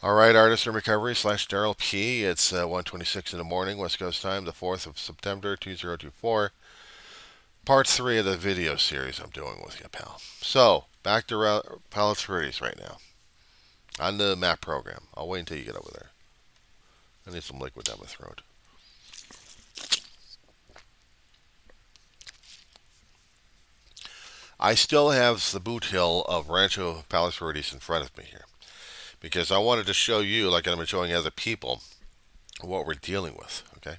All right, Artist in Recovery / Daryl P. It's 1:26 in the morning, West Coast time, the 4th of September, 2024. Part 3 of the video series I'm doing with you, pal. So, back to Palos Verdes right now. On the map program. I'll wait until you get over there. I need some liquid down my throat. I still have the boot hill of Rancho Palos Verdes in front of me here because I wanted to show you, like I'm showing other people, what we're dealing with. Okay,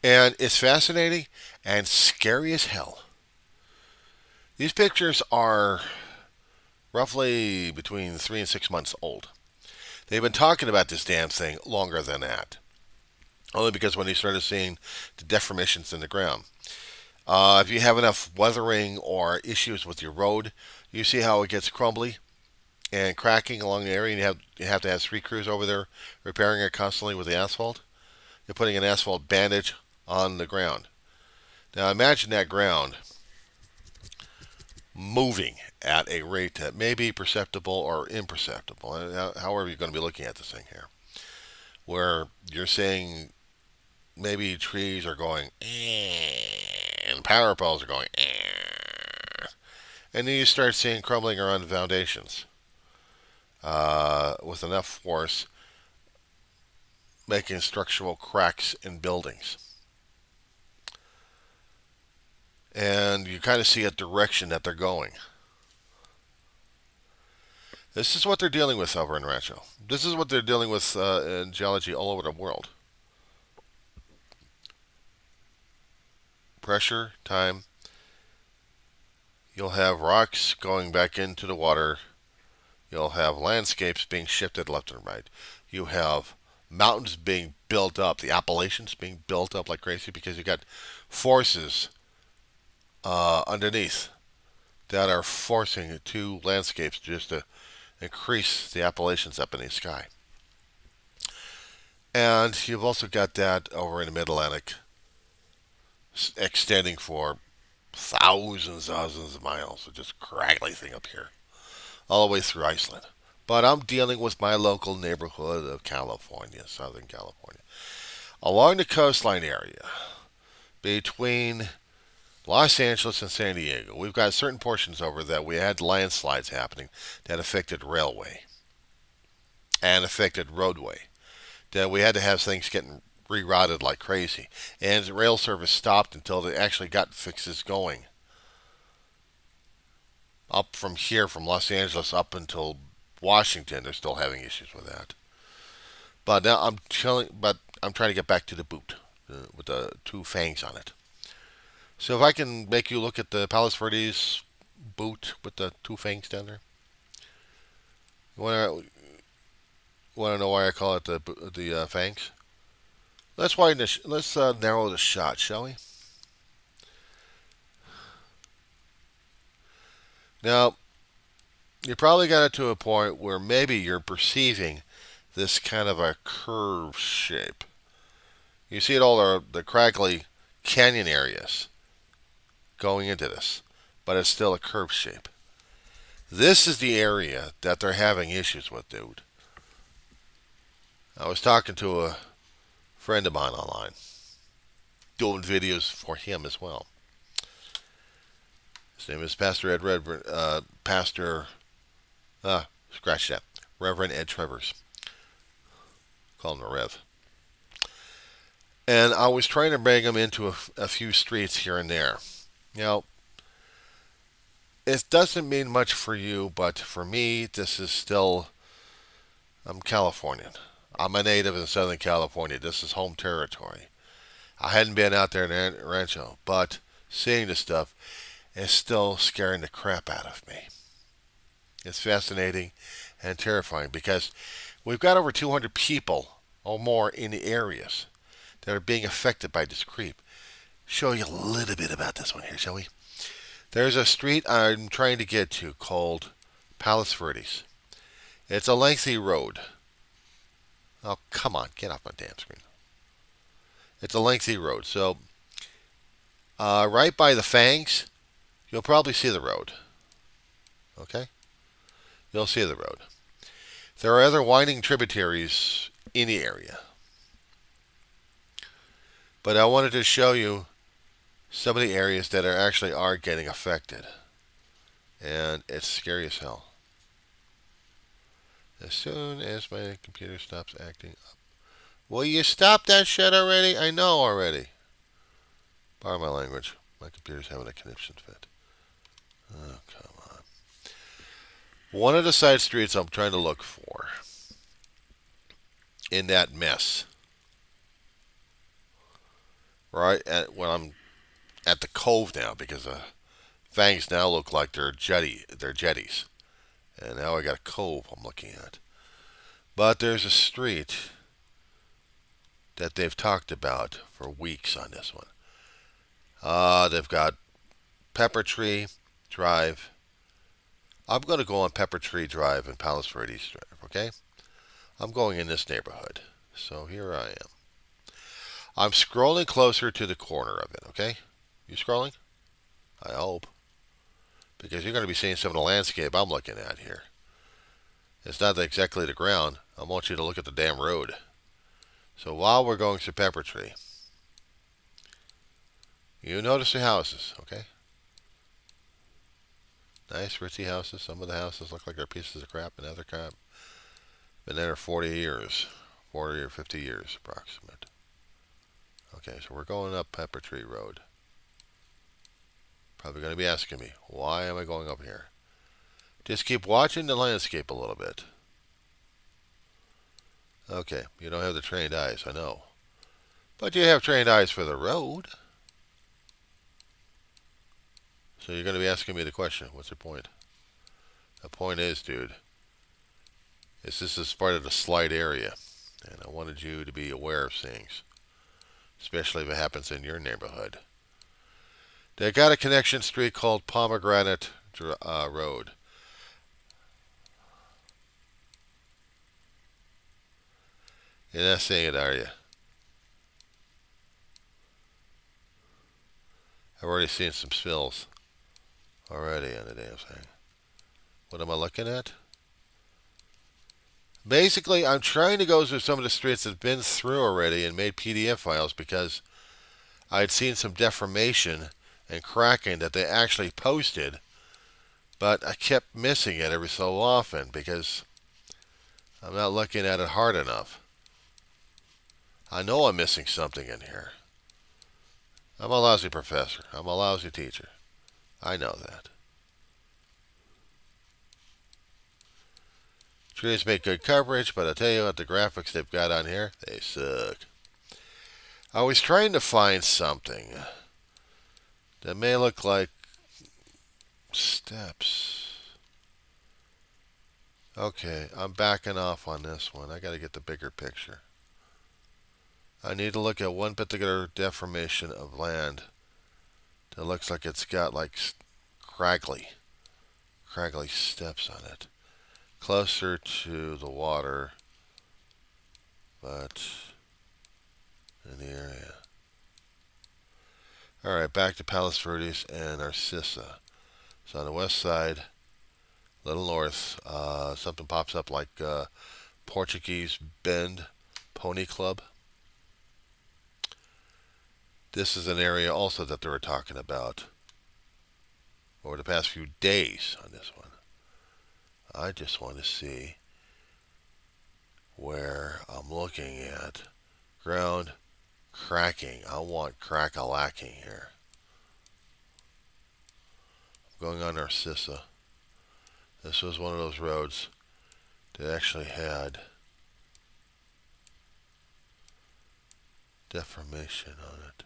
and it's fascinating and scary as hell. These pictures are roughly between 3 and 6 months old. They've been talking about this damn thing longer than that. Only because when they started seeing the deformations in the ground. If you have enough weathering or issues with your road, you see how it gets crumbly and cracking along the area, and you have to have 3 crews over there repairing it constantly with the asphalt. You're putting an asphalt bandage on the ground. Now imagine that ground moving at a rate that may be perceptible or imperceptible, however you're going to be looking at this thing here, where you're saying maybe trees are going and power poles are going and then you start seeing crumbling around the foundations with enough force making structural cracks in buildings. And you kind of see a direction that they're going. This is what they're dealing with over in Rancho. This is what they're dealing with in geology all over the world. Pressure, time. You'll have rocks going back into the water. You'll have landscapes being shifted left and right. You have mountains being built up, the Appalachians being built up like crazy because you got forces underneath that are forcing two landscapes just to increase the Appalachians up in the sky. And you've also got that over in the Mid Atlantic extending for thousands of miles. So just craggly thing up here, all the way through Iceland. But I'm dealing with my local neighborhood of California, Southern California, along the coastline area between Los Angeles and San Diego. We've got certain portions over that we had landslides happening that affected railway and affected roadway. That we had to have things getting rerouted like crazy. And the rail service stopped until they actually got fixes going. Up from here, from Los Angeles up until Washington, they're still having issues with that. But now I'm trying to get back to the boot with the two fangs on it. So if I can make you look at the Palos Verdes boot with the two fangs down there, you want to know why I call it the fangs? Let's narrow the shot, shall we? Now you probably got it to a point where maybe you're perceiving this kind of a curve shape. You see it all the craggly canyon areas going into this, but it's still a curve shape. This is the area that they're having issues with, dude. I was talking to a friend of mine online, doing videos for him as well. His name is Pastor Ed Redburn, scratch that, Reverend Ed Trevors. Call him the Rev. And I was trying to bring him into a few streets here and there. Now, it doesn't mean much for you, but for me, this is still. I'm Californian. I'm a native in Southern California. This is home territory. I hadn't been out there in Rancho, but seeing this stuff is still scaring the crap out of me. It's fascinating and terrifying because we've got over 200 people or more in the areas that are being affected by this creep. Show you a little bit about this one here, shall we? There's a street I'm trying to get to called Palos Verdes. It's a lengthy road. Oh, come on, get off my damn screen. It's a lengthy road. So, right by the fangs, you'll probably see the road. Okay? You'll see the road. There are other winding tributaries in the area, but I wanted to show you some of the areas that are getting affected, and it's scary as hell. As soon as my computer stops acting up. Will you stop that shit already? I know already. Pardon my language. My computer's having a conniption fit. Oh, come on. One of the side streets I'm trying to look for in that mess, right? When I'm at the cove now, because the fangs now look like they're jetties. And now I got a cove I'm looking at. But there's a street that they've talked about for weeks on this one. They've got Pepper Tree Drive. I'm going to go on Pepper Tree Drive and Palos Verdes Drive, okay? I'm going in this neighborhood. So here I am. I'm scrolling closer to the corner of it, okay? You scrolling? I hope. Because you're going to be seeing some of the landscape I'm looking at here. It's not exactly the ground. I want you to look at the damn road. So while we're going through Pepper Tree, you notice the houses, okay? Nice, ritzy houses. Some of the houses look like they're pieces of crap and other crap. Been there 40 years. 40 or 50 years, approximate. Okay, so we're going up Pepper Tree Road. Probably going to be asking me, why am I going up here? Just keep watching the landscape a little bit. Okay, you don't have the trained eyes, I know. But you have trained eyes for the road. So you're going to be asking me the question, what's your point? The point is, dude, this is part of the slight area. And I wanted you to be aware of things. Especially if it happens in your neighborhood. They got a connection street called Pomegranate Road. You're not seeing it, are you? I've already seen some spills already on the damn thing. What am I looking at? Basically, I'm trying to go through some of the streets I've been through already and made PDF files because I'd seen some deformation and cracking that they actually posted, but I kept missing it every so often because I'm not looking at it hard enough. I know I'm missing something in here. I'm a lousy professor. I'm a lousy teacher. I know that. Trees make good coverage, but I tell you what, the graphics they've got on here, they suck. I was trying to find something that may look like steps. Okay, I'm backing off on this one. I got to get the bigger picture. I need to look at one particular deformation of land that looks like it's got like craggly steps on it. Closer to the water, but in the area. Alright, back to Palos Verdes and Narcissa. So on the west side, a little north, something pops up like Portuguese Bend Pony Club. This is an area also that they were talking about over the past few days on this one. I just want to see where I'm looking at ground cracking. I want crack-a-lacking here. I'm going on Narcissa. This was one of those roads that actually had deformation on it.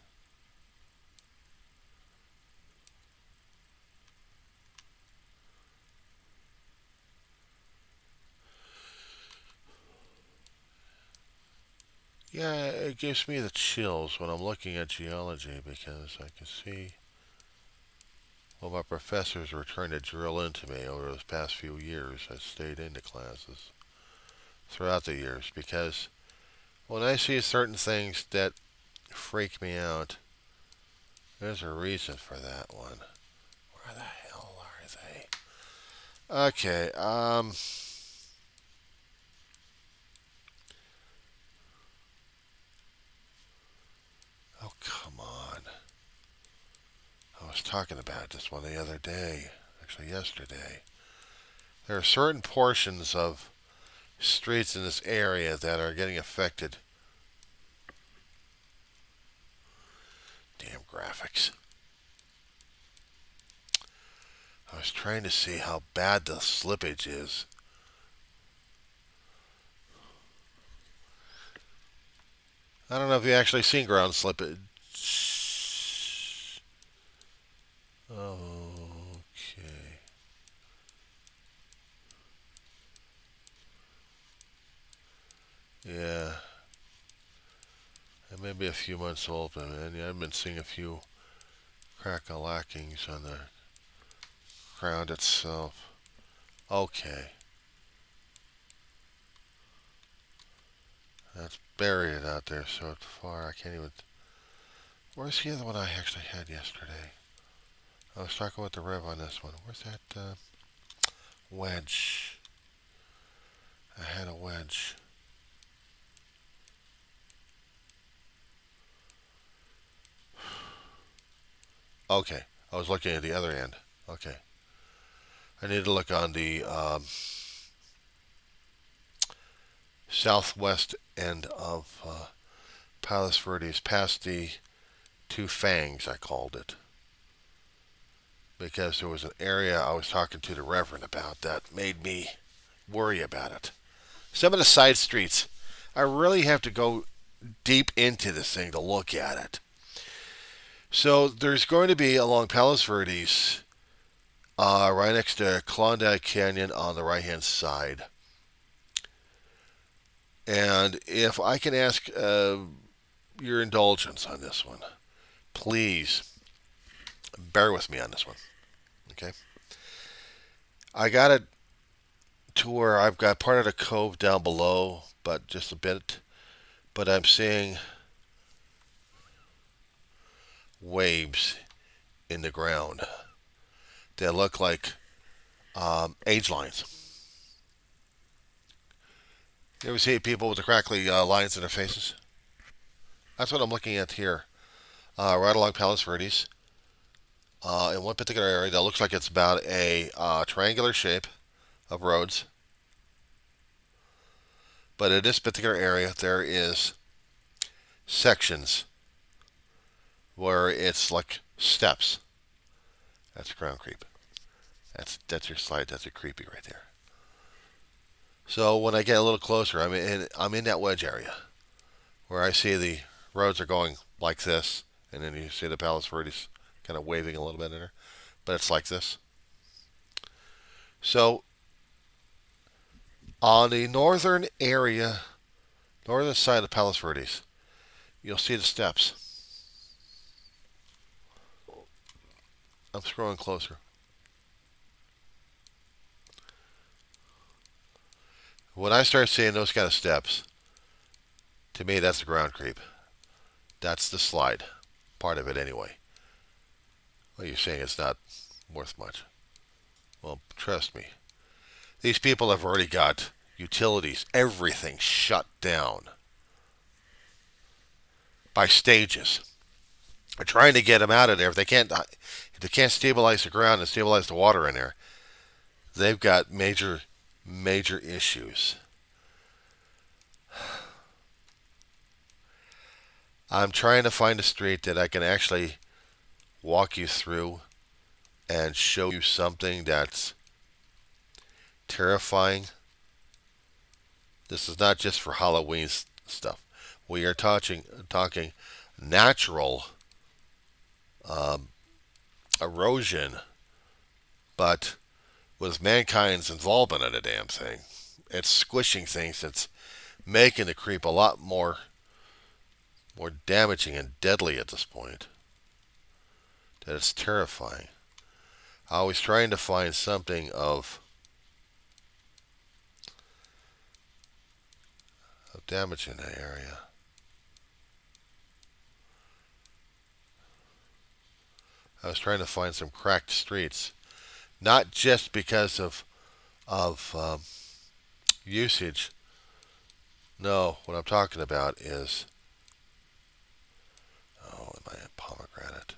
Yeah, it gives me the chills when I'm looking at geology because I can see what my professors were trying to drill into me over those past few years. I stayed into classes throughout the years because when I see certain things that freak me out, there's a reason for that one. Where the hell are they? Okay, was talking about this one the other day, actually yesterday. There are certain portions of streets in this area that are getting affected. Damn graphics. I was trying to see how bad the slippage is. I don't know if you actually seen ground slippage. Okay. Yeah. It may be a few months old, but I've been seeing a few crack-a-lackings on the ground itself. Okay. That's buried out there so far I can't even... Where's the other one I actually had yesterday? I was talking with the Rev on this one. Where's that wedge? I had a wedge. Okay. I was looking at the other end. Okay. I need to look on the southwest end of Palos Verdes, past the two fangs, I called it. Because there was an area I was talking to the Reverend about that made me worry about it. Some of the side streets, I really have to go deep into this thing to look at it. So there's going to be along Palos Verdes, right next to Klondike Canyon on the right-hand side. And if I can ask your indulgence on this one, please bear with me on this one. Okay? I got it to where I've got part of the cove down below, but just a bit. But I'm seeing waves in the ground that look like age lines. You ever see people with the crackly lines in their faces? That's what I'm looking at here, right along Palos Verdes. In one particular area that looks like it's about a triangular shape of roads. But in this particular area, there is sections where it's like steps. That's ground creep. That's your slide. That's a creepy right there. So when I get a little closer, I'm in that wedge area where I see the roads are going like this, and then you see the Palos Verdes kind of waving a little bit in there, but it's like this. So on the northern area, northern side of Palos Verdes, you'll see the steps. I'm scrolling closer. When I start seeing those kind of steps, to me that's the ground creep. That's the slide. Part of it anyway. Well, you're saying it's not worth much. Well, trust me. These people have already got utilities, everything shut down by stages. They're trying to get them out of there. If they can't stabilize the ground and stabilize the water in there, they've got major issues. I'm trying to find a street that I can actually walk you through and show you something that's terrifying. This is not just for Halloween stuff. We are talking natural erosion, but with mankind's involvement in the damn thing. It's squishing things. It's making the creep a lot more damaging and deadly at this point. That it's terrifying. I was trying to find something of damage in that area. I was trying to find some cracked streets, not just because of usage. No, what I'm talking about is, oh, am I a pomegranate?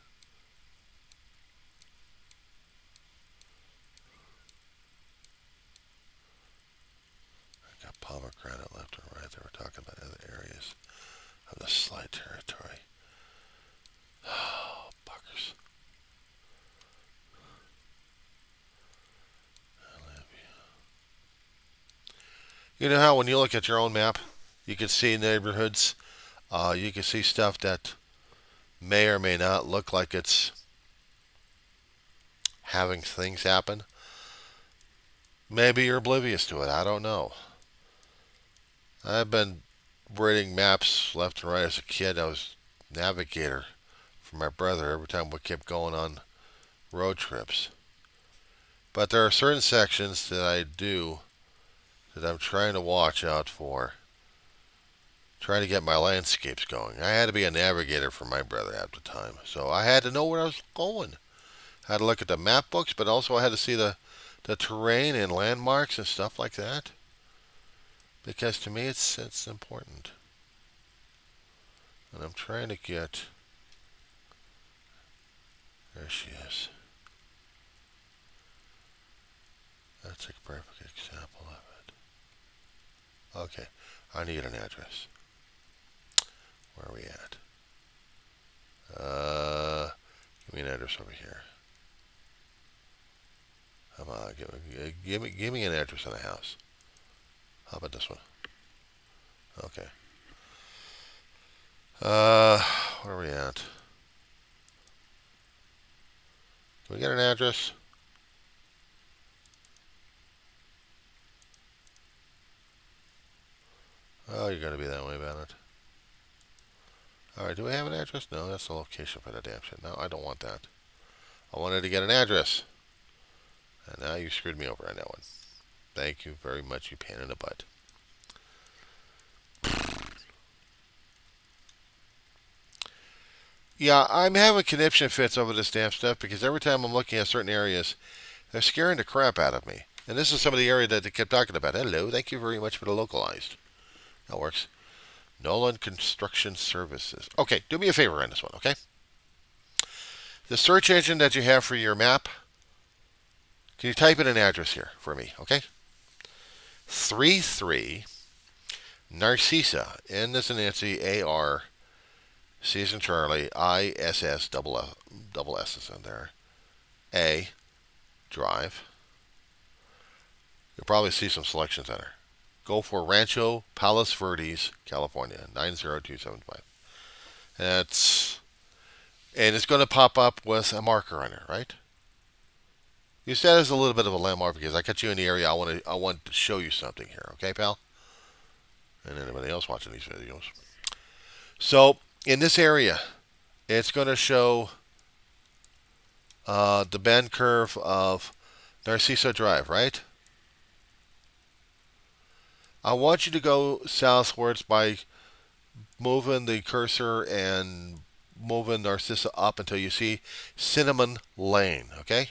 the slight territory. Oh, buggers. You know how when you look at your own map, you can see neighborhoods, you can see stuff that may or may not look like it's having things happen. Maybe you're oblivious to it. I don't know. I've been reading maps left and right as a kid. I was navigator for my brother every time we kept going on road trips. But there are certain sections that I do that I'm trying to watch out for, trying to get my landscapes going. I had to be a navigator for my brother at the time, so I had to know where I was going. I had to look at the map books, but also I had to see the terrain and landmarks and stuff like that. Because to me it's important. And I'm trying to get... There she is. That's a perfect example of it. Okay, I need an address. Where are we at? Give me an address over here. Come on, give me an address on a house. How about this one? Okay. Where are we at? Can we get an address? Oh, you're gonna be that way about it. Alright, do we have an address? No, that's the location for the damn shit. No, I don't want that. I wanted to get an address. And now you screwed me over on that one. Thank you very much, you pain in the butt. Yeah, I'm having conniption fits over this damn stuff because every time I'm looking at certain areas, they're scaring the crap out of me. And this is some of the area that they kept talking about. Hello, thank you very much for the localized. That works. Nolan Construction Services. Okay, do me a favor on this one, okay? The search engine that you have for your map, can you type in an address here for me, okay? 33 Narcissa, N as in Nancy, A-R, C as in Charlie, I-S-S, double S is in there, A, Drive. You'll probably see some selections on there. Go for Rancho Palos Verdes, California, 90275. And it's going to pop up with a marker on it, right? You said it's a little bit of a landmark because I got you in the area. I want to show you something here, okay, pal? And anybody else watching these videos. So in this area, it's going to show the bend curve of Narcissa Drive, right? I want you to go southwards by moving the cursor and moving Narcissa up until you see Cinnamon Lane, okay?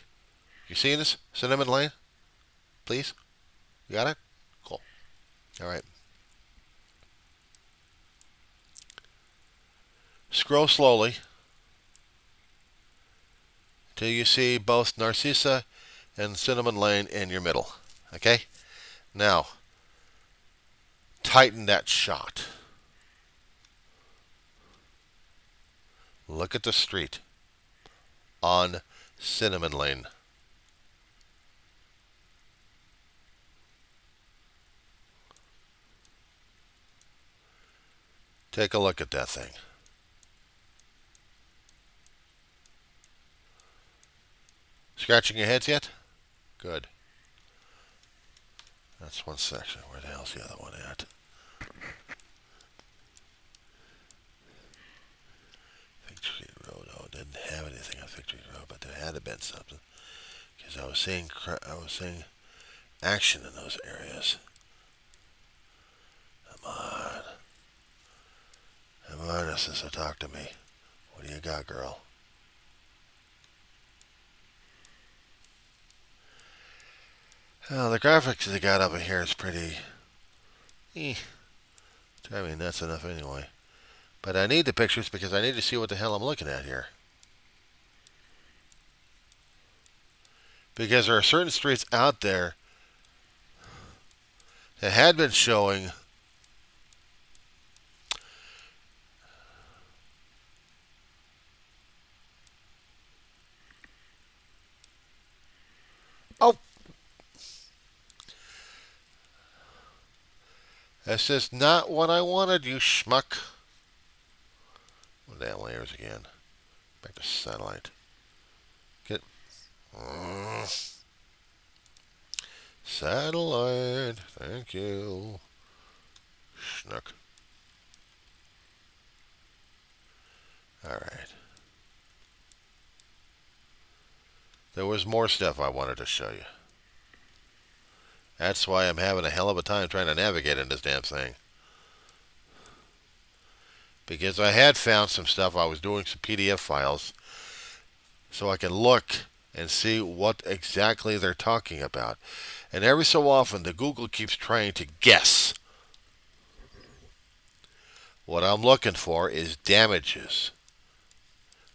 You seeing this? Cinnamon Lane? Please? You got it? Cool. All right. Scroll slowly till you see both Narcissa and Cinnamon Lane in your middle, okay? Now, tighten that shot. Look at the street on Cinnamon Lane. Take a look at that thing. Scratching your heads yet? Good. That's one section. Where the hell's the other one at? Victory Road. Oh, it didn't have anything on Victory Road, but there had to been something because I was seeing action in those areas. Come on. Come on, sister, talk to me. What do you got, girl? Well, the graphics they got over here is pretty... Drive me nuts enough anyway. But I need the pictures because I need to see what the hell I'm looking at here. Because there are certain streets out there that had been showing Oh, this is not what I wanted, you schmuck. Damn layers again. Back to satellite. Get. Satellite. Thank you. Schnook. Alright. There was more stuff I wanted to show you. That's why I'm having a hell of a time trying to navigate in this damn thing. Because I had found some stuff. I was doing some PDF files so I can look and see what exactly they're talking about. And every so often, the Google keeps trying to guess. What I'm looking for is damages.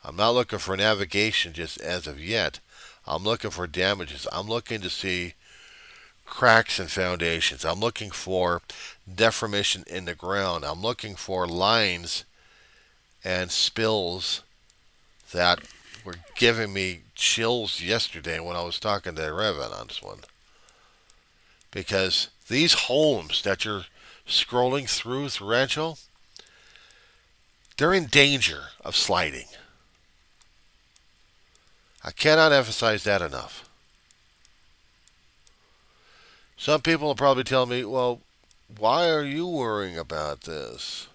I'm not looking for navigation just as of yet. I'm looking for damages. I'm looking to see cracks in foundations. I'm looking for deformation in the ground. I'm looking for lines and spills that were giving me chills yesterday when I was talking to Revan on this one. Because these homes that you're scrolling through Rancho, they're in danger of sliding. I cannot emphasize that enough. Some people will probably tell me, well, why are you worrying about this?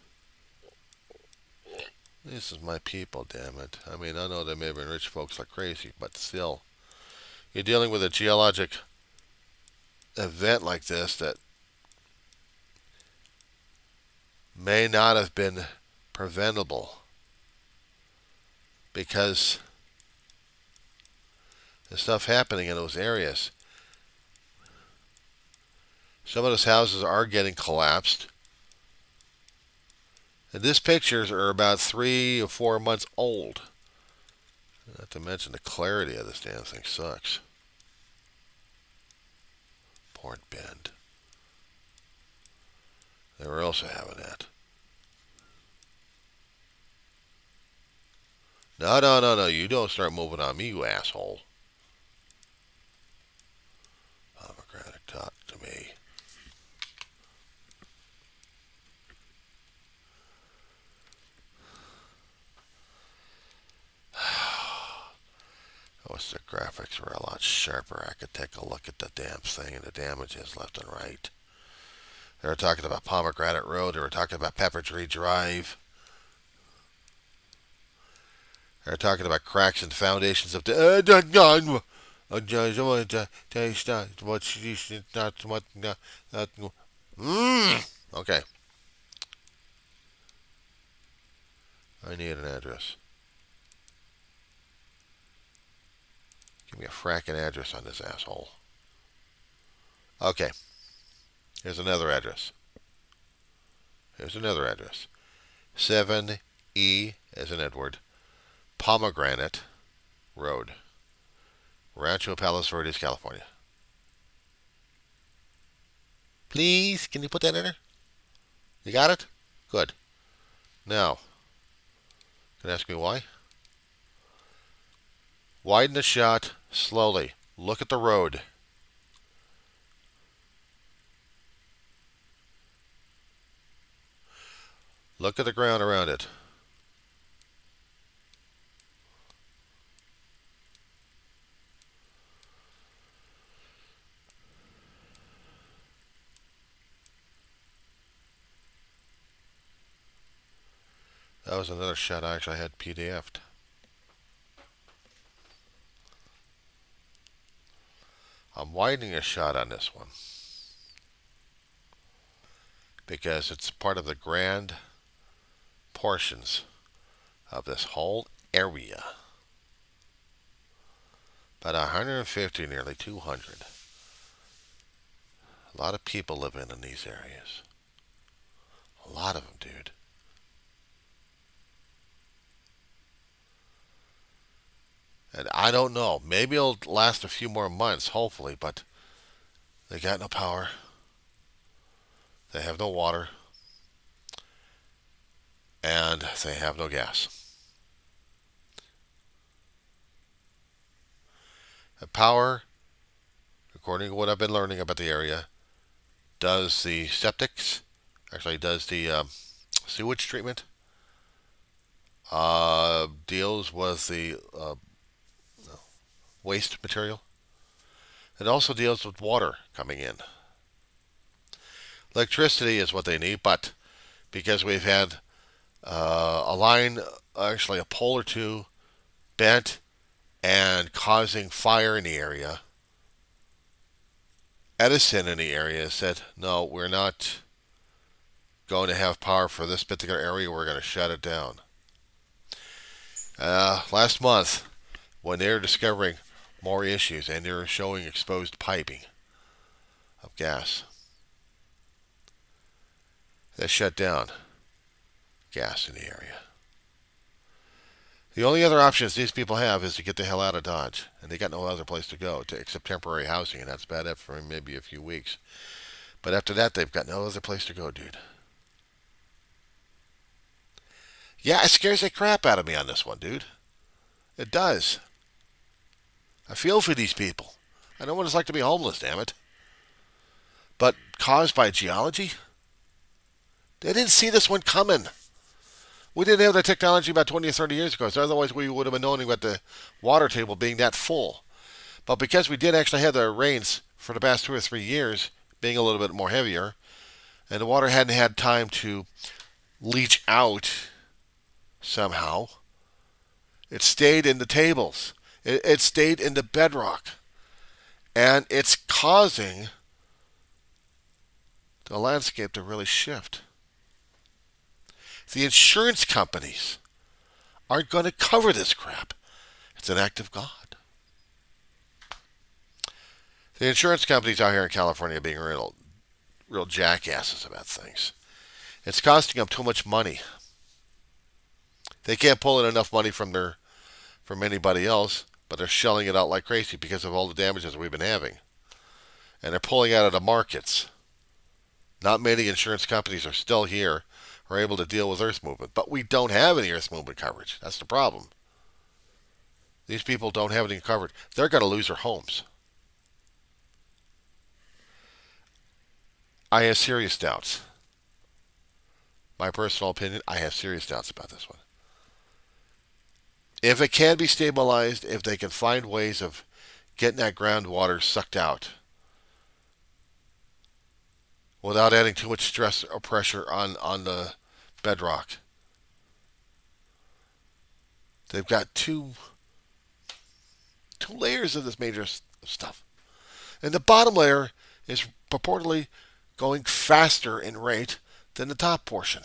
This is my people, damn it. I mean, I know there may have been rich folks like crazy, but still. You're dealing with a geologic event like this that may not have been preventable because the stuff happening in those areas. Some of those houses are getting collapsed. And these pictures are about 3 or 4 months old. Not to mention the clarity of this damn thing sucks. Port Bend. They were also having that. No, no, no, no. You don't start moving on me, you asshole. Pomegranate, talk to me. I wish the graphics were a lot sharper. I could take a look at the damn thing and the damages left and right. They were talking about Pomegranate Road. They were talking about Pepper Tree Drive. They were talking about cracks in foundations of the. Okay. I need an address. Give me a fracking address on this asshole. Okay. Here's another address. Here's another address. 7E as in Edward. Pomegranate Road. Rancho Palos Verdes, California. Please, can you put that in there? You got it? Good. Now, can you ask me why? Widen the shot slowly. Look at the road. Look at the ground around it. That was another shot I actually had PDF'd. I'm widening a shot on this one because it's part of the grand portions of this whole area. About 150, nearly 200. A lot of people live in these areas. A lot of them, dude. And I don't know. Maybe it'll last a few more months, hopefully, but they got no power. They have no water. And they have no gas. The power according to what I've been learning about the area, does the septics, actually does the sewage treatment, deals with the waste material. It also deals with water coming in. Electricity is what they need, but because we've had a line, actually a pole or two, bent and causing fire in the area, Edison in the area said, no, we're not going to have power for this particular area. We're going to shut it down. Last month, when they were discovering more issues and they were showing exposed piping of gas, they shut down gas in the area. The only other options these people have is to get the hell out of Dodge, and they got no other place to go except temporary housing, and that's about it for maybe a few weeks. But after that, they've got no other place to go, dude. Yeah, it scares the crap out of me on this one, dude. It does. I feel for these people. I know what it's like to be homeless, damn it. But caused by geology? They didn't see this one coming. We didn't have the technology about 20 or 30 years ago, so otherwise we would have been knowing about the water table being that full. But because we did actually have the rains for the past 2 or 3 years being a little bit more heavier, and the water hadn't had time to leach out somehow, it stayed in the tables. It stayed in the bedrock. And it's causing the landscape to really shift. The insurance companies aren't going to cover this crap. It's an act of God. The insurance companies out here in California are being real jackasses about things. It's costing them too much money. They can't pull in enough money from anybody else, but they're shelling it out like crazy because of all the damages we've been having. And they're pulling out of the markets. Not many insurance companies are still here, are able to deal with earth movement. But we don't have any earth movement coverage. That's the problem. These people don't have any coverage. They're going to lose their homes. I have serious doubts. My personal opinion, I have serious doubts about this one. If it can be stabilized, if they can find ways of getting that groundwater sucked out without adding too much stress or pressure on the bedrock. They've got two layers of this major stuff. And the bottom layer is purportedly going faster in rate than the top portion.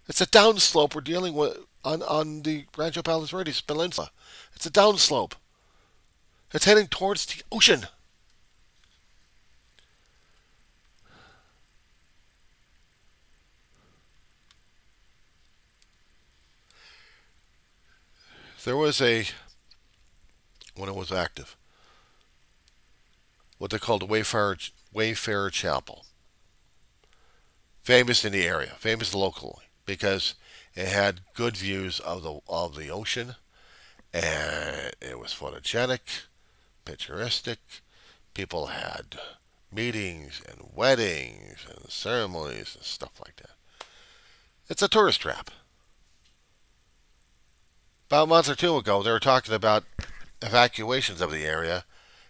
It's a downslope we're dealing with on the Rancho Palos Verdes Peninsula. It's a downslope. It's heading towards the ocean. There was when it was active, what they called a Wayfarer Chapel. Famous in the area, famous locally, because it had good views of the ocean, and it was photogenic, picturesque. People had meetings and weddings and ceremonies and stuff like that. It's a tourist trap. About a month or two ago, they were talking about evacuations of the area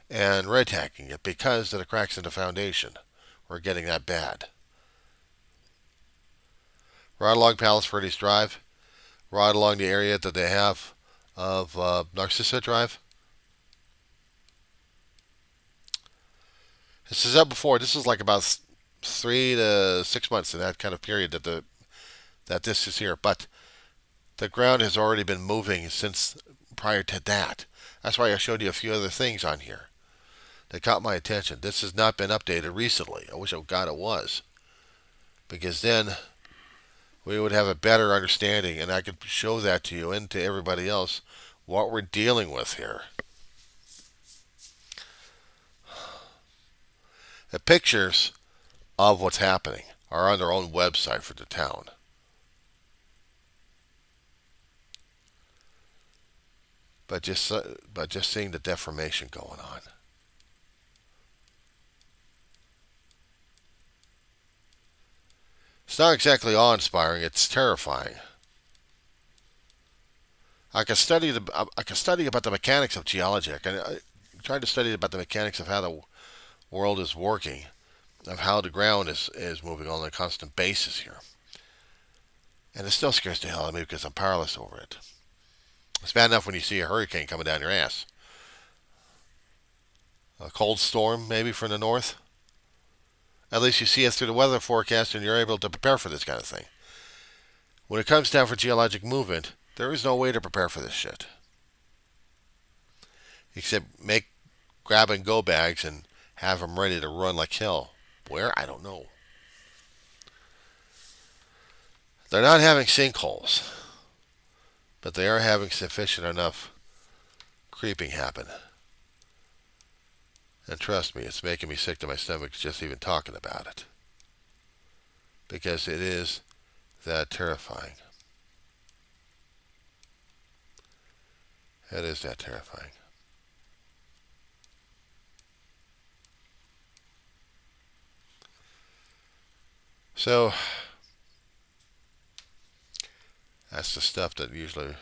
and red tacking it because of the cracks in the foundation were getting that bad. Right along Palos Verdes Drive, right along the area that they have of Narcissa Drive. This is up before. This is like about 3 to 6 months in that kind of period that this is here. But the ground has already been moving since prior to that. That's why I showed you a few other things on here that caught my attention. This has not been updated recently. I wish, oh God, it was. Because then we would have a better understanding, and I could show that to you and to everybody else what we're dealing with here. The pictures of what's happening are on their own website for the town. but just seeing the deformation going on. It's not exactly awe-inspiring. It's terrifying. I can study about the mechanics of geology. I tried to study about the mechanics of how the world is working, of how the ground is moving on a constant basis here. And it still scares the hell out of me because I'm powerless over it. It's bad enough when you see a hurricane coming down your ass. A cold storm, maybe from the north. At least you see it through the weather forecast and you're able to prepare for this kind of thing. When it comes down for geologic movement, there is no way to prepare for this shit. Except make grab and go bags and have them ready to run like hell. Where? I don't know. They're not having sinkholes, but they are having sufficient enough creeping happen. And trust me, it's making me sick to my stomach just even talking about it. Because it is that terrifying. It is that terrifying. So, that's the stuff that usually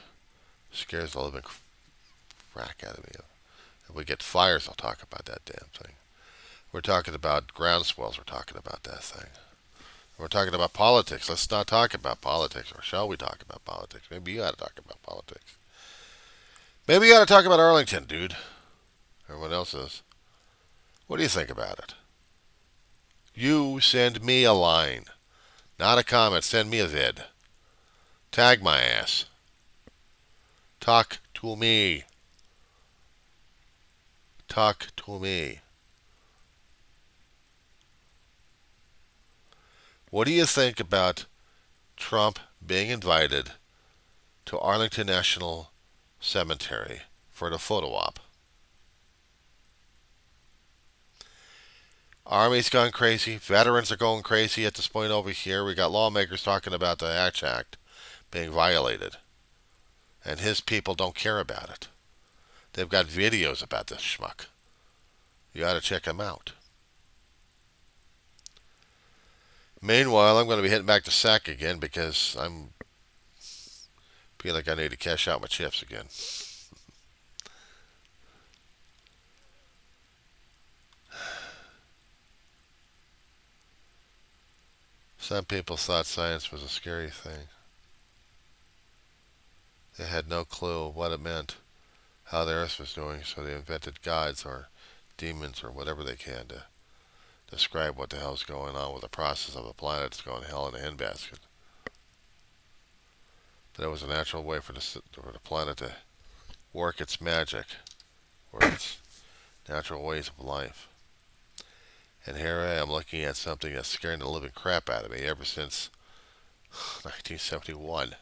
scares the living crack out of me. If we get fires, I'll talk about that damn thing. We're talking about ground swells, we're talking about that thing. We're talking about politics. Let's not talk about politics. Or shall we talk about politics? Maybe you ought to talk about politics. Maybe you ought to talk about Arlington, dude. Everyone else is. What do you think about it? You send me a line. Not a comment. Send me a vid. Tag my ass. Talk to me. Talk to me. What do you think about Trump being invited to Arlington National Cemetery for the photo op? Army's gone crazy. Veterans are going crazy at this point over here. We got lawmakers talking about the Hatch Act being violated. And his people don't care about it. They've got videos about this schmuck. You ought to check them out. Meanwhile, I'm going to be hitting back to SAC again because I'm feel like I need to cash out my chips again. Some people thought science was a scary thing. They had no clue what it meant, how the earth was doing, so they invented gods or demons or whatever they can to describe what the hell's going on with the process of the planet that's going to hell in a handbasket. But it was a natural way for the planet to work its magic, work its natural ways of life. And here I am looking at something that's scaring the living crap out of me ever since 1971.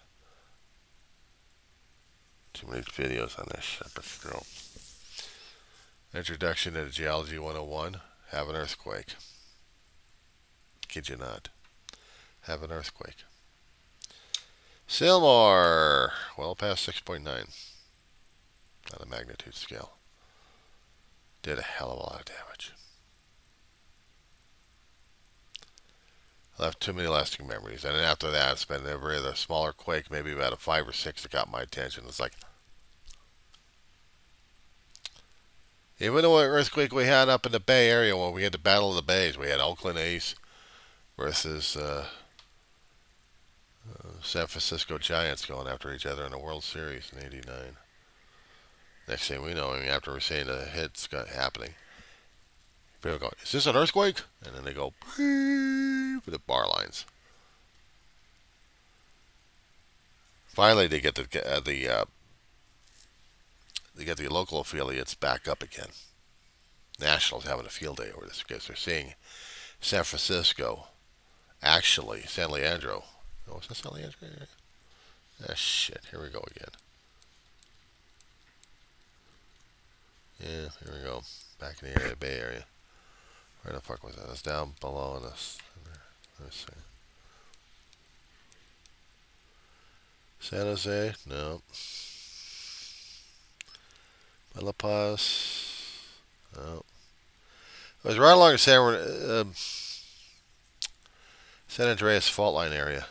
Too many videos on this shit, but still. Introduction to Geology 101. Have an earthquake. Kid you not. Have an earthquake. Seymour. Well past 6.9. On a magnitude scale. Did a hell of a lot of damage. Left too many lasting memories. And then after that, it's been every other smaller quake, maybe about a 5 or 6 that got my attention. It's like, even though earthquake we had up in the Bay Area when we had the Battle of the Bays, we had Oakland A's versus San Francisco Giants going after each other in the World Series in '89. Next thing we know, after we're seeing the hits happening, people go, "Is this an earthquake?" And then they go, with the bar lines. Finally, they get the local affiliates back up again. Nationals having a field day over this because they're seeing San Francisco, actually San Leandro. Oh, was that San Leandro? Ah, shit. Here we go again. Yeah, here we go. Back in the area, Bay Area. Where the fuck was that? It's down below in this. Let's see. San Jose? No. Paz. Oh. It was right along the San Andreas fault line area.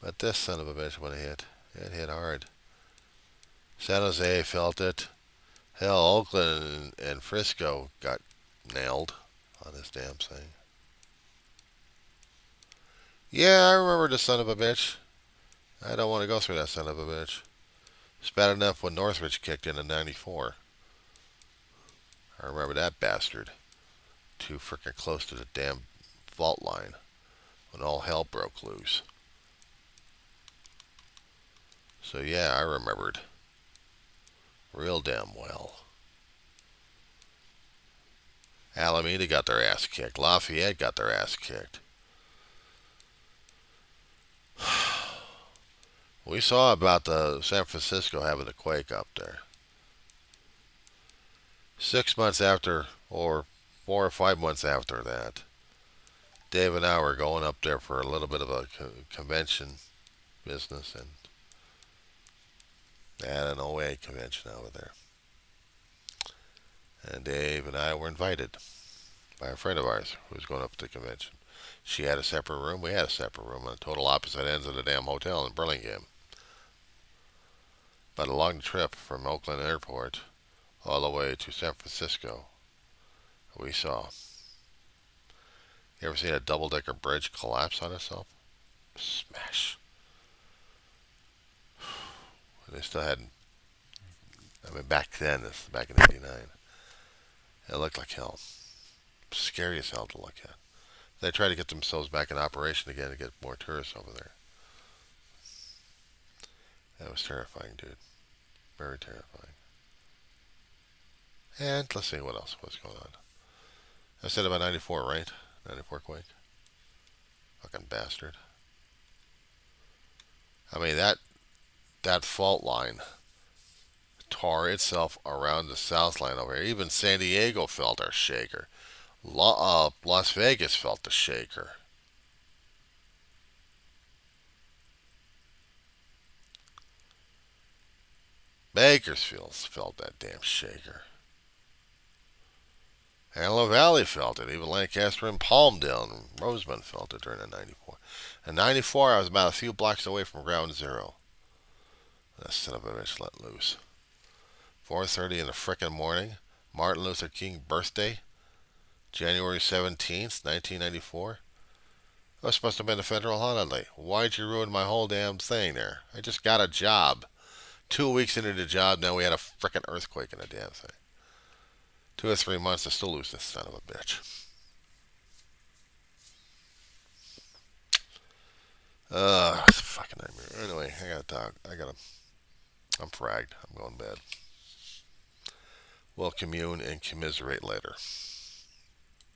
But this son of a bitch when it hit. It hit hard. San Jose felt it. Hell, Oakland and Frisco got nailed on this damn thing. Yeah, I remember this son of a bitch. I don't want to go through that son of a bitch. It's bad enough when Northridge kicked in '94. I remember that bastard. Too frickin' close to the damn fault line when all hell broke loose. So yeah, I remembered real damn well. Alameda got their ass kicked. Lafayette got their ass kicked. We saw about the San Francisco having a quake up there. 6 months after, or 4 or 5 months after that, Dave and I were going up there for a little bit of a convention business, and they had an OA convention over there. And Dave and I were invited by a friend of ours who was going up to the convention. She had a separate room. We had a separate room on the total opposite ends of the damn hotel in Burlingame. But along the trip from Oakland Airport all the way to San Francisco, we saw. You ever seen a double-decker bridge collapse on itself? Smash. They still hadn't. I mean, back then, this back in '89, it looked like hell. Scary as hell to look at. They try to get themselves back in operation again to get more tourists over there. That was terrifying, dude. Very terrifying. And let's see what else was going on. I said about '94, right? '94 quake. Fucking bastard. I mean, that fault line tore itself around the south line over here. Even San Diego felt our shaker. Las Vegas felt the shaker. Bakersfield felt that damn shaker. Antelope Valley felt it. Even Lancaster and Palmdale and Rosemont felt it during the '94. In '94, I was about a few blocks away from ground zero. That son of a bitch let loose. 4:30 in the frickin' morning. Martin Luther King birthday. January 17th, 1994. It was supposed to have been a federal holiday. Why'd you ruin my whole damn thing there? I just got a job. 2 weeks into the job, now we had a frickin' earthquake in the damn thing. 2 or 3 months to still lose this son of a bitch. It's a fucking nightmare. Anyway, I gotta talk. I'm fragged. I'm going to bed. We'll commune and commiserate later.